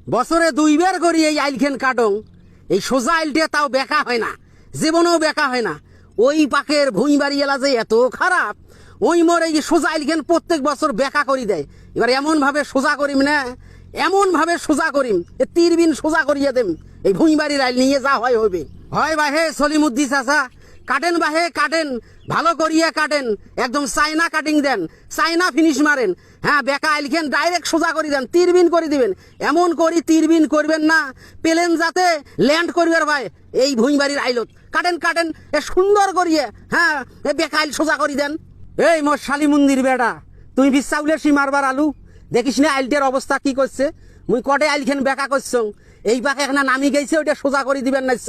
বছরে 2 বার করি এই আইলখান কাটং, এই সোজা আইলটা তাও বেকা হয় না, জীবনেও বেকা হয় না। ওই পাকের ভুঁই বাড়ি এলা যে এত খারাপ, ওই মোর এই সোজা আইলখান প্রত্যেক বছর বেকা করি দেয়। এবার এমন ভাবে সোজা করিম না, এমন ভাবে সোজা করিম, 3 বিন সোজা করিয়ে দেম। এই ভুঁই বাড়ির আইল নিয়ে যা হয় হবে। হয় বাহে সলিমুদ্দি চাচা, কাটেন বাহে কাটেন, ভালো করিয়ে কাটেন, একদম চাইনা কাটিং দেন, চাইনা ফিনিশ মারেন। হ্যাঁ, বেকা আইলখান ডাইরেক্ট সোজা করে দেন, 3 বিন করে দিবেন। এমন করি 3 বিন করবেন না, প্লেন যাতে ল্যান্ড করবার ভাই এই ভুঁই বাড়ির আইলত। কাটেন কাটেন, সুন্দর করিয়ে, হ্যাঁ, বেকা আইল সোজা করে দেন। এই মোর শালি মন্দির বেড়া, তুই বিশ্বাউলে মারবার আলু দেখিস না আইলটার অবস্থা কি করছে। মুই কটে আইলখান বেকা করছ, এই পাকে এখানে নামি গেছে, ওইটা সোজা করে দিবেন নাইছ।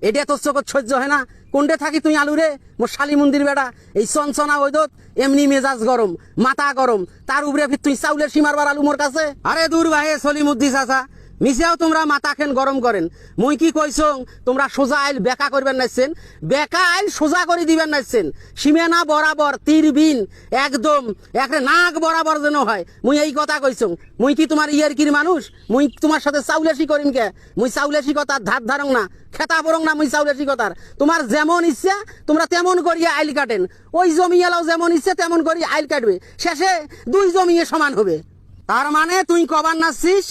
এটা তোর চোখ সহ্য হয় না। কোনটে থাকি তুই আলু রে মোর শালি মন্দির বেড়া? এই চনচনা ওইদত এমনি মেজাজ গরম, মাথা গরম, তার উপরে তুই চাউলের মারবার আলু মোর কাছে। আরে দূর ভাই সলিমুদ্দি চাচা, মিশাও তোমরা মাথা খেন গরম করেন। মুই কি কইছং তোমরা সোজা আইল বেকা করবেন নাইছেন, বেকা আইল সোজা করে দিবেন নাইছেন। সীমানা বরাবর 3 বিন একদম একরে নাক বরাবর যেন হয়, মুই এই কথা কইছং। মুই কি তোমার ইয়ারকির মানুষ? মুই তোমার সাথে চাউলেশি করিম কে? মুই চাউলেশি কথার ধার ধারং না, খেতা পড়ং না মুই চাউলেশি কথার। তোমার যেমন ইচ্ছা তোমরা তেমন করিয়া আইল কাটেন, ওই জমি এলাও যেমন ইচ্ছে তেমন করি আইল কাটবে, শেষে 2 জমি সমান হবে। তার মানে তুই কবার নাচ্ছিস